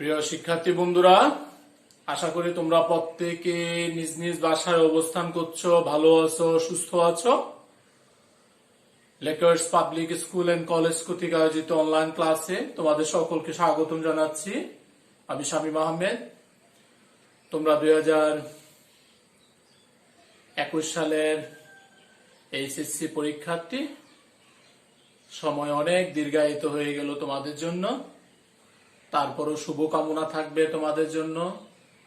প্রিয় শিক্ষার্থী বন্ধুরা, আশা করি তোমরা প্রত্যেকে নিজ নিজ বাসায় অবস্থান করছো, ভালো আছো, সুস্থ আছো। Lakers public school and college কর্তৃক আয়োজিত অনলাইন ক্লাসে তোমাদের সকলকে স্বাগতম জানাচ্ছি। আমি শামীম আহমেদ। তোমরা 2021 সালের এইচএসসি পরীক্ষার্থী। সময় অনেক দীর্ঘায়িত হয়ে গেল তোমাদের জন্য, তারপরও শুভকামনা থাকবে তোমাদের জন্য।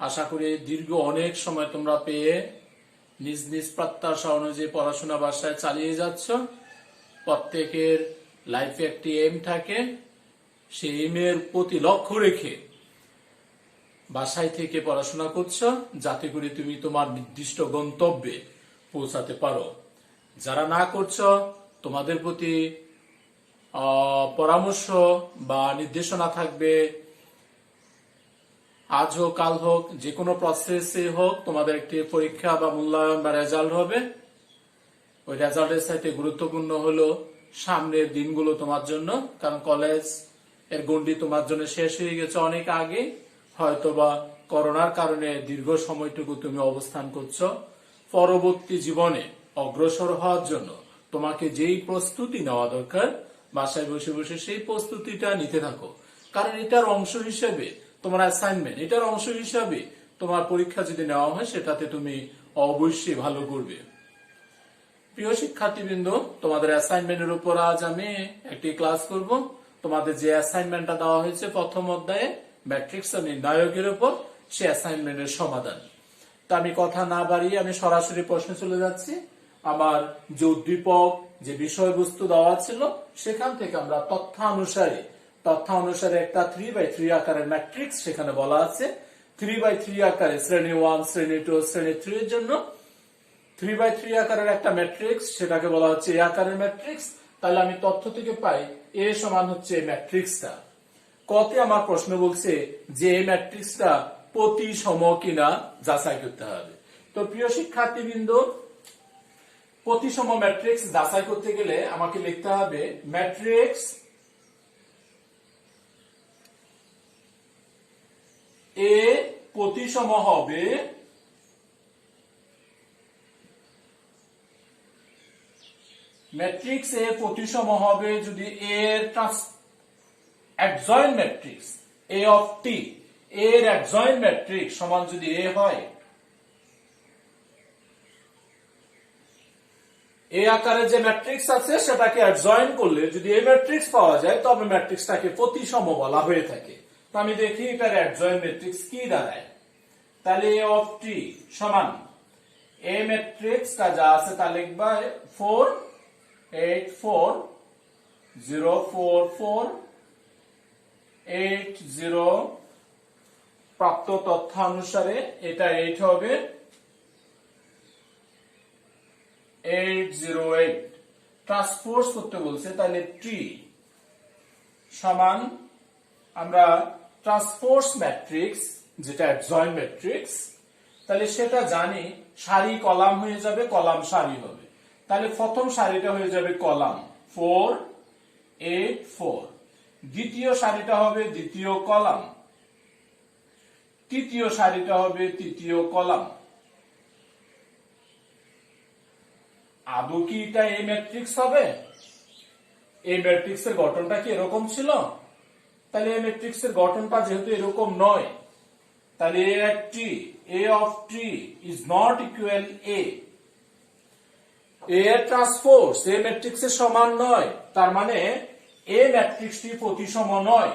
আশা করি দীর্ঘ অনেক সময় তোমরা পেয়ে নিজ নিজ প্রত্যাশা অনুযায়ী পড়াশোনা বাসায় চালিয়ে যাচ্ছ। প্রত্যেকের লাইফে একটি এম থাকে, সেই এমের প্রতি লক্ষ্য রেখে বাসায় থেকে পড়াশোনা করছো, যাতে করে তুমি তোমার নির্দিষ্ট গন্তব্যে পৌঁছাতে পারো। যারা না করছো, তোমাদের প্রতি পরামর্শ বা নির্দেশনা থাকবে, আজ হোক কাল হোক যে কোনো প্রসেসে হোক তোমাদের একটি পরীক্ষা বা মূল্যায়ন বা রেজাল্ট হবে। ওই রেজাল্টের সাথে গুরুত্বপূর্ণ হলো সামনের দিনগুলো তোমার জন্য, কারণ কলেজ এর গণ্ডি তোমার জন্য শেষ হয়ে গেছে অনেক আগে। হয়তোবা করোনার কারণে দীর্ঘ সময়টুকু তুমি অবস্থান করছো। পরবর্তী জীবনে অগ্রসর হওয়ার জন্য তোমাকে যেই প্রস্তুতি নেওয়া দরকার, বাসায় বসে বসে সেই প্রস্তুতিটা নিতে থাকো। কারণ এটার অংশ হিসেবে তোমার অ্যাসাইনমেন্ট, এটার অংশ হিসাবে তোমার পরীক্ষা যদি নেওয়া হয়, সেটাতে তুমি অবশ্যই ভালো করবে। প্রিয় শিক্ষার্থীবৃন্দ, তোমাদের অ্যাসাইনমেন্টের উপর আজ আমি একটি ক্লাস করব। তোমাদের যে অ্যাসাইনমেন্টটা দেওয়া হয়েছে প্রথম অধ্যায়ে ম্যাট্রিক্স ও নির্ণায়কের উপর, সে অ্যাসাইনমেন্টের সমাধান। তা আমি কথা না বাড়িয়ে আমি সরাসরি প্রশ্নে চলে যাচ্ছি। আমার যে উদ্দীপক, যে বিষয়বস্তু দেওয়া ছিল, সেখান থেকে আমরা তথ্যানুসারে একটা 3x3 আকারের ম্যাট্রিক্স সেখানে বলা আছে। 3x3 আকারে শ্রেণী 1, শ্রেণী 2, শ্রেণী 3 এর জন্য 3x3 আকারের একটা ম্যাট্রিক্স, সেটাকে বলা হচ্ছে এ আকারের ম্যাট্রিক্স। তাহলে আমি তথ্য থেকে পাই এ সমান হচ্ছে এই ম্যাট্রিক্সটা। কতে আমার প্রশ্ন বলছে যে এই ম্যাট্রিক্সটা প্রতিসম কিনা যাচাই করতে হবে। তো প্রিয় শিক্ষার্থীবৃন্দ, প্রতিসম ম্যাট্রিক্স যাচাই করতে গেলে আমাকে লিখতে হবে ম্যাট্রিক্স এ প্রতিসম হবে ম্যাট্রিক্স এ প্রতিসম হবে যদি এর অ্যাডজয়েন্ট ম্যাট্রিক্স এ অফ টি, এর অ্যাডজয়েন্ট ম্যাট্রিক্স সমান যদি এ হয়। এ আকারে যে ম্যাট্রিক্স আছে সেটাকে অ্যাডজয়েন্ট করলে যদি এ ম্যাট্রিক্স পাওয়া যায়, তবে ম্যাট্রিক্সটাকে প্রতিসম বলা হয়ে থাকে। তো আমি দেখি এটার অ্যাডজয়েন্ট ম্যাট্রিক্স কি দাঁড়ায়। তাহলে এ অফ টি সমান এ ম্যাট্রিক্সটা যা আছে তা লিখবা 4 8 4 0 4 4 8 0। প্রাপ্ত তথ্যানুসারে এটা 8 হবে 808। ট্রান্সপোজ করতে বলছে, তাহলে টি সমান আমরা ট্রান্সপোজ ম্যাট্রিক্স যেটা অ্যাডজয়েন্ট ম্যাট্রিক্স, তাহলে সেটা জানি সারি কলাম হয়ে যাবে, কলাম সারি হবে। তাহলে প্রথম সারিটা হয়ে যাবে কলাম 4 8 4, দ্বিতীয় সারিটা হবে দ্বিতীয় কলাম, তৃতীয় সারিটা হবে তৃতীয় কলাম। আদৌ কি এটা এই ম্যাট্রিক্স হবে? এই ম্যাট্রিক্সের গঠনটা কি এরকম ছিল? তাহলে এই ম্যাট্রিক্সের গঠনটা যেহেতু এরকম নয়, তাহলে A of T is not equal A. A এর ট্রান্সপোজ এ ম্যাট্রিক্সের সমান নয়, তার মানে এ ম্যাট্রিক্সটি প্রতিসম নয়।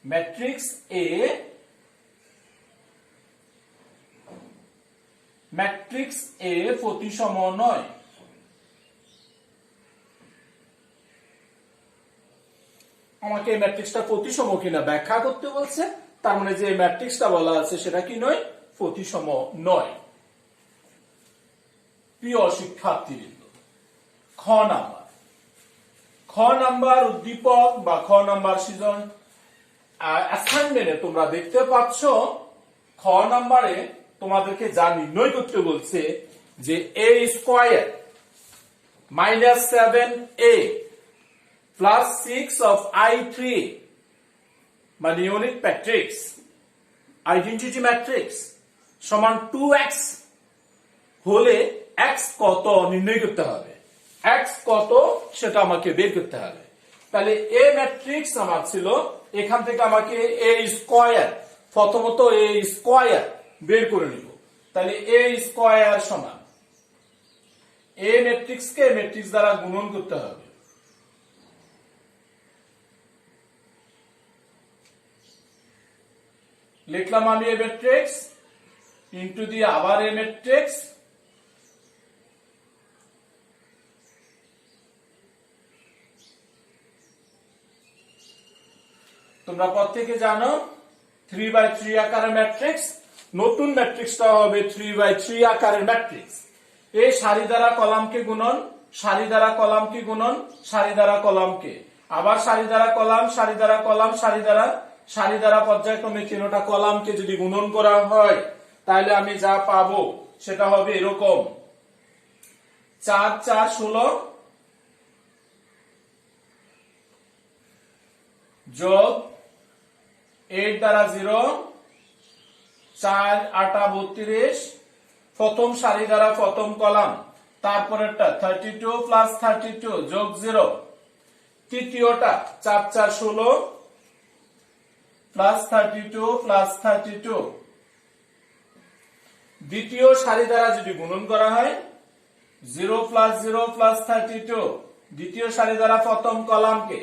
ম্যাট্রিক্স এ প্রতিসম নয়। আমাকে এই ম্যাট্রিক্সটা প্রতিসম কিনা ব্যাখ্যা করতে বলছে, তার মানে যে ম্যাট্রিক্সটা বলা আছে সেটা কি নয়? প্রতিসম নয়। প্রিয় শিক্ষার্থীবৃন্দ, খ নাম্বার উদ্দীপক বা খ নাম্বার সৃজন অ্যাসাইনমেন্টে তোমরা দেখতে পাচ্ছ, খ নাম্বারে তোমাদেরকে যা নির্ণয় করতে বলছে যে a square -7a + 6 of I3 মানে ইউনিট ম্যাট্রিক্স আইডেন্টিটি ম্যাট্রিক্স সমান 2x হলে x কত নির্ণয় করতে হবে, x কত সেটা আমাকে বের করতে হবে। তাহলে এ ম্যাট্রিক্স আমার ছিল, এখান থেকে আমাকে এ স্কয়ার, প্রথমত এ স্কয়ার বের করে নিব। তাহলে এ স্কয়ার সমান এ ম্যাট্রিক্সকে ম্যাট্রিক্স দ্বারা গুণন করতে হবে। লিখলাম আমি এ ম্যাট্রিক্স ইনটু দিয়ে আবার এ ম্যাট্রিক্স, তোমরা প্রত্যেকে জানো 3/3 আকারের ম্যাট্রিক্স, নতুন ম্যাট্রিক্সটা হবে 3/3 আকারের ম্যাট্রিক্স। এই সারি দ্বারা কলামকে গুণন, সারি দ্বারা কলামকে গুণন, সারি দ্বারা কলামকে, আবার সারি দ্বারা কলাম, সারি দ্বারা কলাম, সারি দ্বারা পর্যায়ক্রমে তিনটা কলামকে যদি গুণন করা হয় তাহলে আমি যা পাবো সেটা হবে এরকম 4 4 16 যোগ 8 দ্বারা 0, 4 8 32, প্রথম সারি দ্বারা প্রথম কলাম, তারপরেরটা 32 প্লাস 32 যোগ 0, তৃতীয়টা 4 4 16 প্লাস 32 প্লাস 32, দ্বিতীয় সারি দ্বারা যদি গুণন করা হয় 0 প্লাস 0 প্লাস 32, দ্বিতীয় সারি দ্বারা প্রথম কলামকে,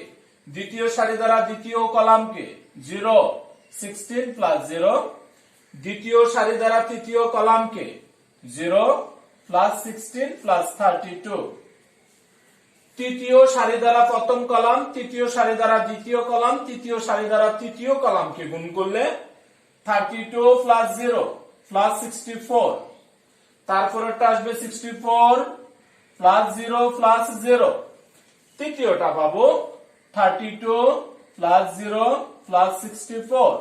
দ্বিতীয় সারি দ্বারা দ্বিতীয় কলামকে 0 16 প্লাস 0, দ্বিতীয় সারি দ্বারা তৃতীয় কলামকে 0 প্লাস 16 প্লাস 32, তৃতীয় সারি দ্বারা প্রথম কলাম, তৃতীয় সারি দ্বারা দ্বিতীয় কলাম, তৃতীয় সারি দ্বারা তৃতীয় কলামকে গুণ করলে 32 প্লাস 0 প্লাস 64, তারপরেরটা আসবে 64 প্লাস 0 প্লাস 0, তৃতীয়টা পাবো 32 প্লাস 0 প্লাস 64।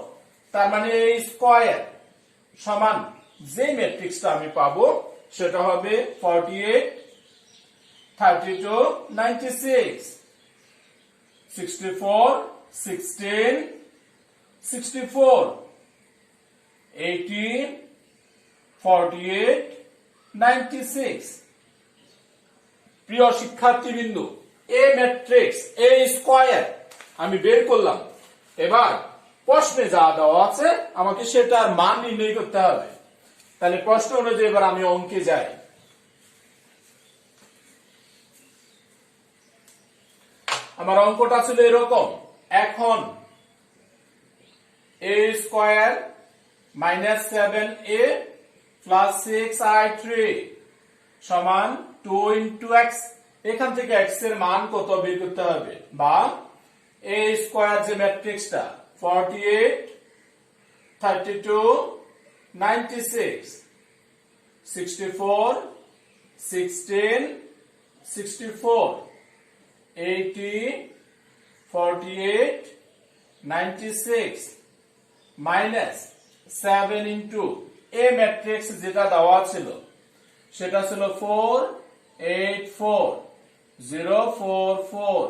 তার মানে এই স্কয়ার সমান যে ম্যাট্রিক্সটা আমি পাবো সেটা হবে 48 32 96 64 16 64 18 48 96। প্রিয় শিক্ষার্থীবৃন্দ, এ ম্যাট্রিক্স এ স্কয়ার আমি বের করলাম। এবার প্রশ্নে যা দেওয়া আছে আমাকে সেটার মান নির্ণয় করতে হবে। তাহলে প্রশ্ন অনুযায়ী এবার আমি অঙ্কে যাই। আমার অঙ্কটা ছিল এরকম, এখন এ square minus 7a plus 6i3 সমান 2 ইন্টু এক্স, এখান থেকে এক্স এর মান কত বের করতে হবে, বা এ স্কয়ার যে ম্যাট্রিক্সটা 48 32 96 64 16 64 80 48 96 মাইনাস 7 ইন্টু এ ম্যাট্রিক্স যেটা দেওয়া ছিল সেটা ছিল 4 8 4 0 4 4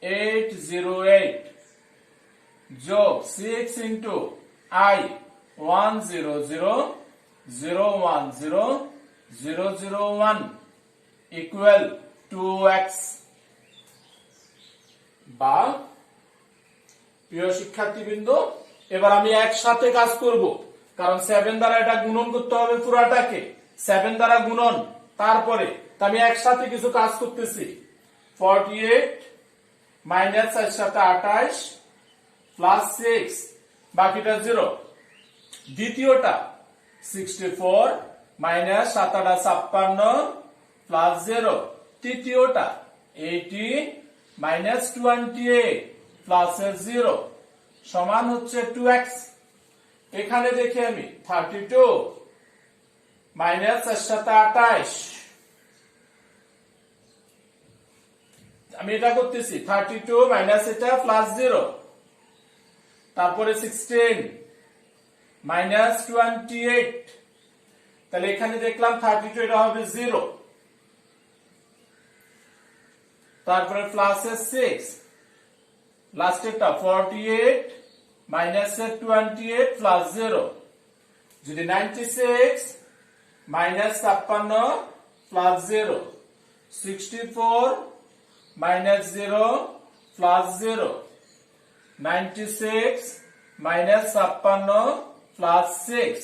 8 0 8 যোগ 6 ইন্টু I 1 0 0 0 1 0 0 0 1 ইকুয়াল 2x। বা প্রিয় শিক্ষার্থীবৃন্দ, এবার আমি একসাথে কাজ করব, কারণ 7 দ্বারা এটা গুণন করতে হবে পুরাটাকে, 7 দ্বারা গুণন, তারপরে আমি একসাথে কিছু কাজ করতেছি। 48 মাইনাস 4 সাথে 28 প্লাস 6 বাকিটা 0, দ্বিতীয়টা 64 মাইনাস 7 56 প্লাস 0, তৃতীয়টা 80 মাইনাস 28 প্লাস 0 সমান হচ্ছে 2x। এখানে দেখি আমি 32 মাইনাস 4 সাথে 28, আমি এটা করতেছি 32 মাইনাস এটা প্লাস 0, তারপরে 16 মাইনাস 28, তাহলে এখানে দেখলাম 32 এটা হবে 0, তারপরে প্লাস 6, লাস্টেরটা 48 মাইনাস 28 প্লাস 0, যদি 96 minus 56 plus 0, 64 minus 0 plus 0, 96 minus 56 plus 6।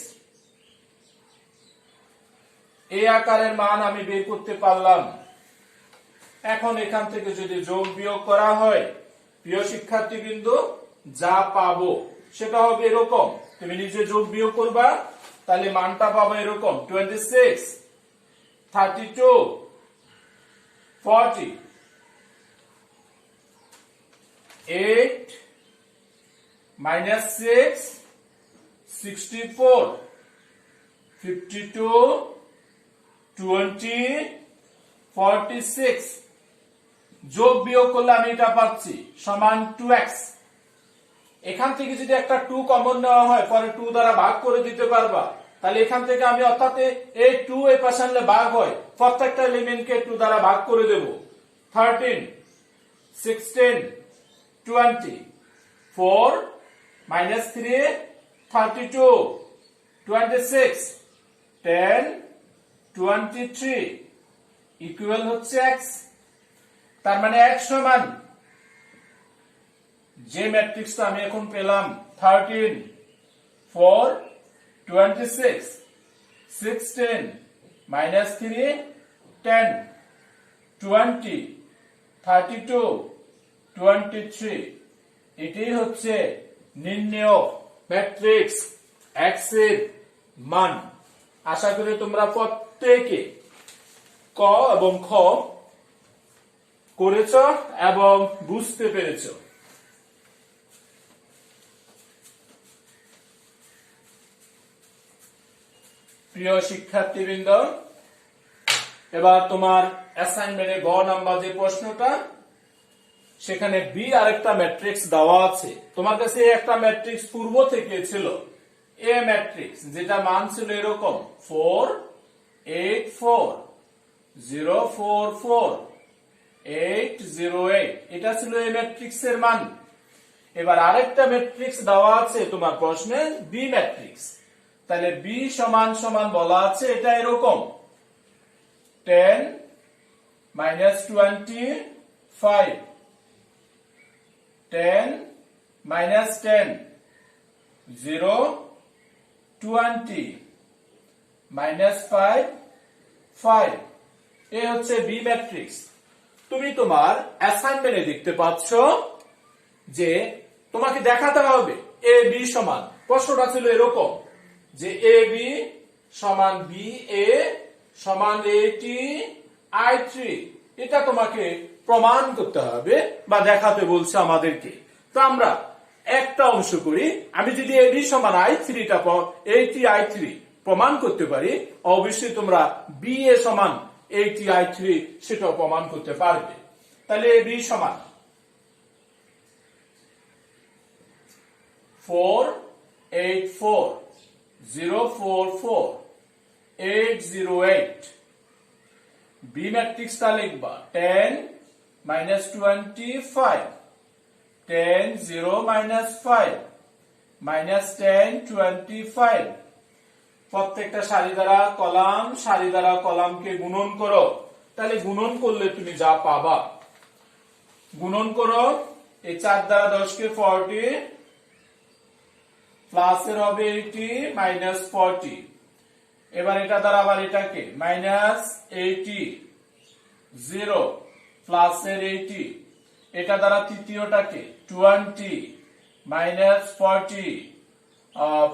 এই আকারের মান আমি বের করতে পারলাম। এখন এখান থেকে যদি যোগ বিয়োগ করা হয়, প্রিয় শিক্ষার্থীবৃন্দ, যা পাবো সেটা হবে এরকম। তুমি নিজে যোগ বিয়োগ করবা, তাহলে মানটা পাবো এরকম 26, 32, 40, 8 minus 6, 64, 52, 20, 46। যোগ বিয়োগ করলে আমি এটা পাচ্ছি সমান 2x। এখান থেকে যদি একটা 2 কমন নেওয়া হয়, পরে 2 দ্বারা ভাগ করে দিতে পারবা, তাহলে এখান থেকে আমি অর্থাৎ এই 2 এই পাশে আনলে ভাগ হয়, প্রত্যেকটা এলিমেন্টকে 2 দ্বারা ভাগ করে দেব। 13, 16, 20, 4 minus 3, 32, 26, 10, 23 ইকুয়াল হচ্ছে x। তার মানে x সমান যে ম্যাট্রিক্সটা আমি এখন পেলাম 13, 4, 26, 16 minus 3, 10, 20, 32, 23, এটাই হচ্ছে নির্ণেয় ম্যাট্রিক্স x এর মান। আশা করি তোমরা প্রত্যেকে ক এবং খ করেছ এবং বুঝতে পেরেছ। প্রিয় শিক্ষার্থীবৃন্দ, এবার তোমার অ্যাসাইনমেন্টে গ নাম্বার যে প্রশ্নটা, সেখানে বি আরেকটা ম্যাট্রিক্স দেওয়া আছে। তোমার কাছে একটা ম্যাট্রিক্স পূর্ব থেকে ছিল, এ ম্যাট্রিক্স, যেটা মান ছিল এরকম 4, 8, 4, 0, 4, 4, 8, 0, 8। এটা ছিল এই ম্যাট্রিক্সের মান। এবার আরেকটা ম্যাট্রিক্স দেওয়া আছে তোমার প্রশ্নে, বি ম্যাট্রিক্স। তাহলে বি সমান সমান বলা আছে এটা এরকম 10 minus 25, 10 minus 10, 0, 20 minus 5, 5। এই হচ্ছে বি ম্যাট্রিক্স। তুমি তোমার অ্যাসাইনমেন্টে দেখতে পাচ্ছ যে তোমাকে দেখাতে হবে এ বি সমান। প্রশ্নটা ছিল এরকম যে এ বি সমান বি এ সমান এটি I3। এটা তোমাকে প্রমাণ করতে হবে বা দেখাতে বলছে আমাদেরকে। তো আমরা একটা অংশ করি। আমি যদি এ বি সমান I3টা এটি I3 প্রমাণ করতে পারি, অবশ্যই তোমরা বি এ সমান এটি I3 সেটাও প্রমাণ করতে পারবে। তাহলে এ বি সমান 4, 8, 4, 0, 4, 4, 8, 0, 8। বি ম্যাট্রিক্সটা লিখবা 10 minus 25, 10, 0, minus 5, minus 10, 25। প্রত্যেকটা সারি দ্বারা কলামকে গুণন করো। তাহলে গুণন করলে তুমি যা পাবা, গুণন করো। এই 4 দ্বারা 10 কে 40, প্লাসের হবে 80, মাইনাস 40। এবার এটা দ্বারা আবার এটাকে মাইনাস 80, 0, প্লাসের 80। এটা দ্বারা তৃতীয়টাকে 20, minus 40,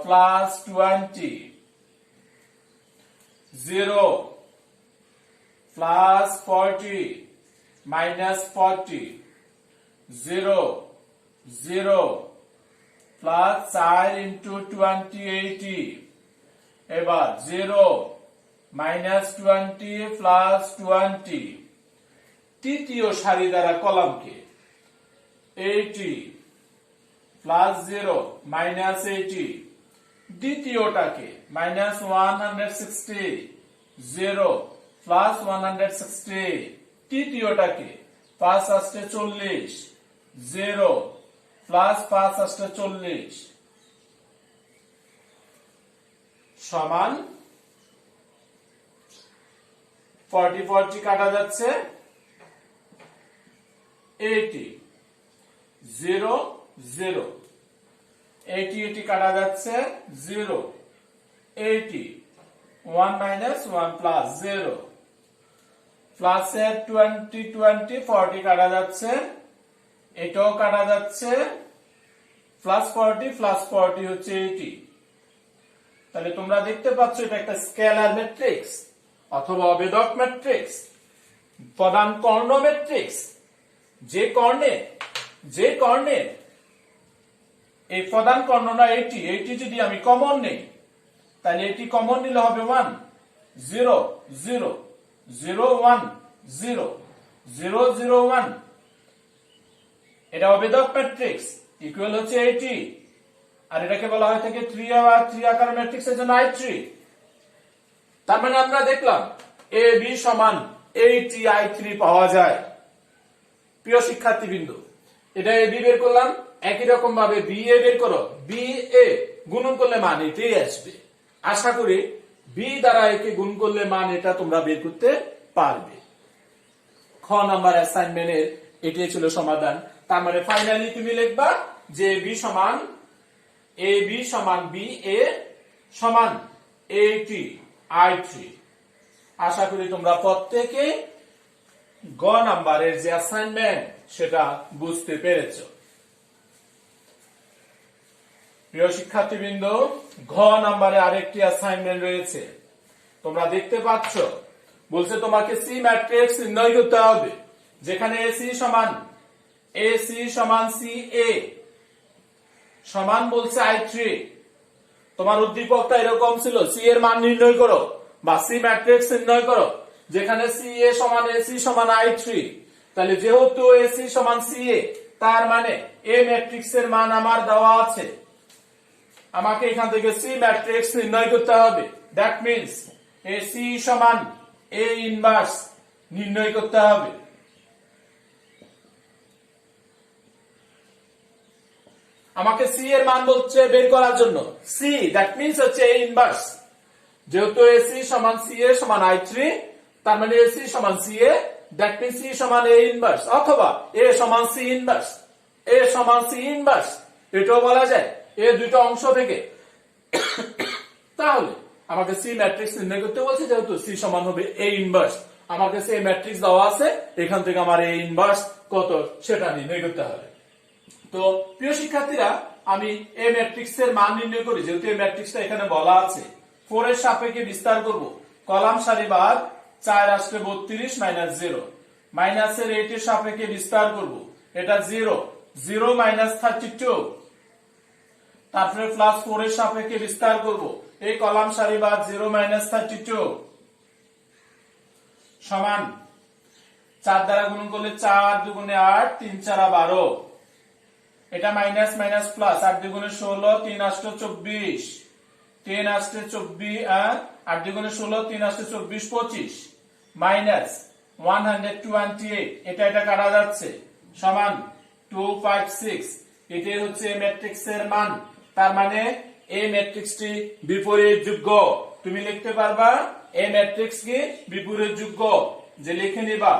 plus 20, 0, plus 40, minus 40, 0, 0, plus 4 into 20, 80। এবার 0, মাইনাস 20, প্লাস 20। তৃতীয় সারি দ্বারা কলামকে 80, প্লাস 0, মাইনাস 80। দ্বিতীয়টাকে মাইনাস 160, 0, প্লাস 160। তৃতীয়টাকে 5 আসছে 40, 0, প্লাস 5 8 40 সমান 40 40 কাটা যাচ্ছে 80 0 0 80 80 কাটা যাচ্ছে 0 80 1 minus 1 plus 0 প্লাস এর 20 20 40 কাটা যাচ্ছে এটাও কাটা যাচ্ছে প্লাস 40 হচ্ছে 80 তাহলে তোমরা দেখতে পাচ্ছ এটা একটা স্কেলার ম্যাট্রিক্স অথবা অবেদক ম্যাট্রিক্স প্রধান কর্ণ ম্যাট্রিক্স যে কর্ণে এই প্রধান কর্ণটা 80 যদি আমি কমন নেই তাহলে এটি কমন নিলে হবে 1 0 0 0 1 0 0 0 1 এটা অবেদক ম্যাট্রিক্স ইকুয়াল হচ্ছে 80 আর এটাকে বলা হয় থাকে 3 আকার ম্যাট্রিক্সের জন্য I3 তার মানে আমরা দেখলাম AB সমান 80 I3 পাওয়া যায় প্রিয় শিক্ষার্থীবৃন্দ এটা AB বের করলাম একই রকম ভাবে BA বের করো BA গুণন করলে মান এটাই আসবে আশা করি B দ্বারা একে গুণ করলে মান এটা তোমরা বের করতে পারবে খ নাম্বার অ্যাসাইনমেন্টের এটাই ছিল সমাধান তার মানে ফাইনালি তুমি লিখবা যে AB সমান BA সমান 80 I3 আশা করি তোমরা প্রত্যেকে গ নাম্বারের যে অ্যাসাইনমেন্ট সেটা বুঝতে পেরেছো প্রিয় শিক্ষার্থীবৃন্দ ঘ নাম্বারে আরেকটি অ্যাসাইনমেন্ট রয়েছে তোমরা দেখতে পাচ্ছ বলছে তোমাকে সি ম্যাট্রিক্স নির্ণয় করতে হবে যেখানে AC সমান CA সমান বলছে I3 তোমার উদ্দীপকটা এরকম ছিল সি এর মান নির্ণয় করো বা সি ম্যাট্রিক্স নির্ণয় করো যেখানে CA সমান AC সমান I3 তাহলে যেহেতু AC সমান CA তার মানে A ম্যাট্রিক্সের মান আমার দেওয়া আছে আমাকে এখান থেকে সি ম্যাট্রিক্স নির্ণয় করতে হবে দ্যাট মিন্স AC সমান A ইনভার্স নির্ণয় করতে হবে আমাকে সি এর মান বলছে বের করার জন্য সি দ্যাট মিন্স হচ্ছে A ইনভার্স যেহেতু AC সমান CA সমান I3 তার মানে AC সমান CA দ্যাট মিন্স C সমান A ইনভার্স অথবা A সমান C ইনভার্স এটাও বলা যায় এই দুটো অংশ থেকে তাহলে আমাকে সি ম্যাট্রিক্স নির্ণয় করতে বলছে যেহেতু সি সমান হবে A ইনভার্স আমার কাছে এই ম্যাট্রিক্স দেওয়া আছে এখান থেকে আমার A ইনভার্স কত সেটা নির্ণয় করতে হবে তো প্রিয় শিক্ষার্থীরা আমি এই ম্যাট্রিক্সের মান নির্ণয় করি যেহেতু এই ম্যাট্রিক্সটা এখানে বলা আছে 4 এর সাপেক্ষে বিস্তার করব কলাম সারি বাদ 4 আসলে 32 মাইনাস 0 মাইনাসের 8 এর সাপেক্ষে বিস্তার করব এটা 0 0 মাইনাস 32 তারপরে প্লাস 4 এর সাপেক্ষে বিস্তার করব এই কলাম সারি বাদ 0 মাইনাস 32 সমান 4 দ্বারা গুণ করলে 4 দুগুণে 8 3 4 12 এটা মাইনাস মাইনাস প্লাস 8 দুগুণে 16 3 8 24 3 8 24 8 দুগুণে 16 3 8 24 25 মাইনাস 128 এটা কাটা যাচ্ছে সমান 256 এটাই হচ্ছে ম্যাট্রিক্সের মান তার মানে এই ম্যাট্রিক্সটি বিপরীতযোগ্য তুমি লিখতে পারবা এই ম্যাট্রিক্স কি বিপরীতযোগ্য যে লিখে নিবা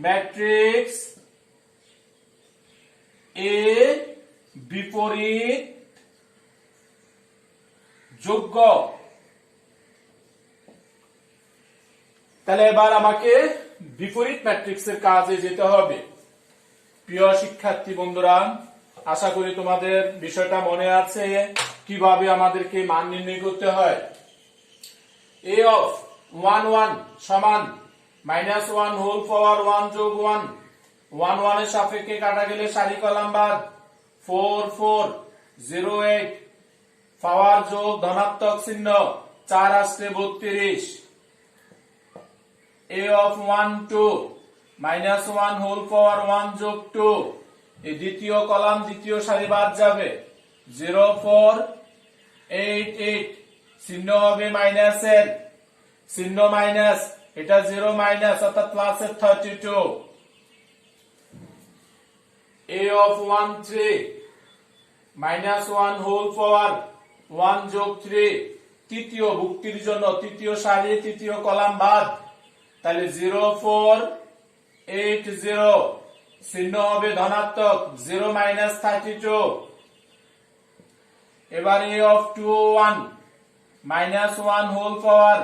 ম্যাট্রিক্স এ বিপরীত যোগ্য তাহলে এবার আমাকে বিপরীত ম্যাট্রিক্সের কাজে যেতে হবে প্রিয় শিক্ষার্থী বন্ধুরা আশা করি তোমাদের বিষয়টা মনে আছে কিভাবে আমাদেরকে মান নির্ণয় করতে হয় a of 1 1 সমান -1 হোল পাওয়ার 1 যোগ 1 1 1 এর সাপেক্ষে কাটা গেলে সারি কলাম বাদ 4 4 0 8 পাওয়ার যোগ ধনাত্মক চিহ্ন 4 আসছে 32 a of 1 2 -1 হোল পাওয়ার 1 যোগ 2 এই দ্বিতীয় কলাম দ্বিতীয় সারি বাদ যাবে 0 4 8 8 চিহ্ন হবে মাইনাসের চিহ্ন মাইনাস এটা 0 মাইনাস অর্থাৎ প্লাসের 32 a of 1 3 minus 1 whole power 1 যোগ 3 তৃতীয় ভুক্তির জন্য তৃতীয় সারি তৃতীয় কলাম বাদ, তাহলে 0 4 8 0 চিহ্ন হবে ধনাত্মক 0 মাইনাস 32। এবার a of 2 1 minus 1 whole power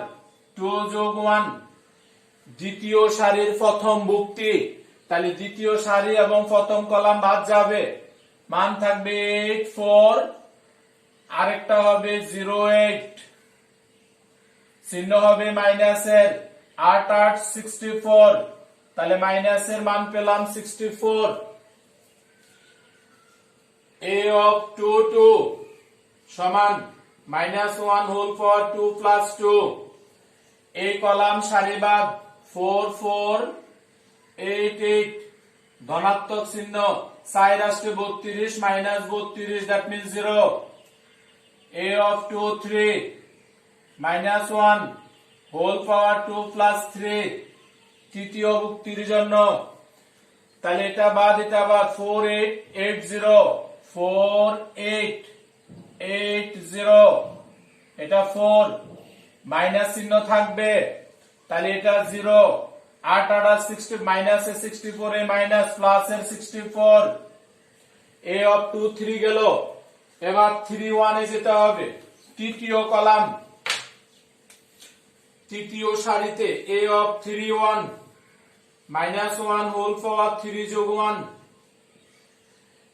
2 যোগ 1 দ্বিতীয় সারির প্রথম ভুক্তি, তাহলে দ্বিতীয় সারি এবং প্রথম কলাম বাদ যাবে, মান থাকবে 8 4 আরেকটা হবে 0 8 চিহ্ন হবে মাইনাসের 8 8 64, তাহলে মাইনাসের মান পেলাম 64। a অফ 2 2 সমান মাইনাস 1 হোল পাওয়ার 2 প্লাস 2 এই কলাম সারি বাদ 4 4 8 8 ধনাত্মক চিহ্ন 4 আসছে 32 minus 32 that means 0। a of 2 3 minus 1 whole power 2 প্লাস 3 তৃতীয় ভুক্তির জন্য, তাহলে এটা বাদ 4 8 8 0 4 8 8 0 এটা 4 মাইনাস চিহ্ন থাকবে, তাহলে এটা 0 8 8 60 মাইনাস 64 এ মাইনাস প্লাস এর 64। a অফ 2 3 গেল, এবার 3 1 এ যেতে হবে তৃতীয় কলাম তৃতীয় সারিতে a of 3 1 minus 1 whole power 3 যোগ 1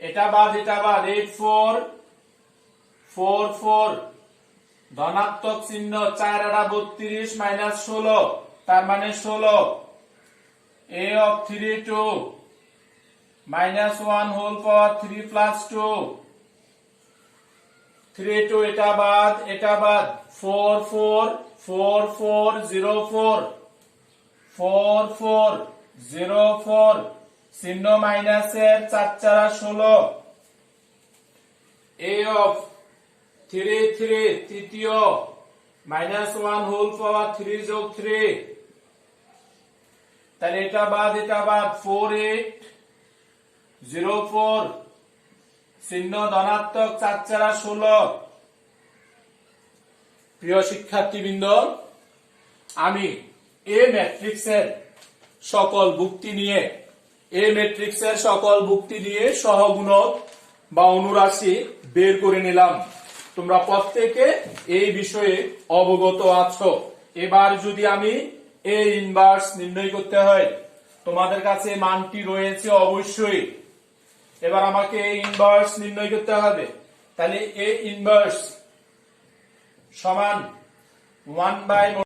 এটা বাদ 8 4 4 4 ধনাত্মক চিহ্ন 4 8 32 মাইনাস 16 তার মানে 16। a of 3 2 minus 1 whole power 3 plus 2 3 2 এটা বাদ 4 4 4 4 0 4 4 4 0 4 চিহ্ন মাইনাসের 4 4 16। a অফ 3 3 তৃতীয় মাইনাস 1 হোল পাওয়ার 3 যোগ 3, তাহলে এটা বাদ 4 8 0 4 চিহ্ন ধনাত্মক 4 4 16। প্রিয় শিক্ষার্থীবৃন্দ, আমি এ ম্যাট্রিক্সের সকল ভুক্তি নিয়ে সহগুণক বা অনুরাশি বের করে নিলাম। তোমরা প্রত্যেকে এই বিষয়ে অবগত আছো। এবার যদি আমি এ ইনভার্স নির্ণয় করতে হয়, তোমাদের কাছে মানটি রয়েছে অবশ্যই। এবার আমাকে এ ইনভার্স নির্ণয় করতে হবে, তাহলে এ ইনভার্স সমান 1/।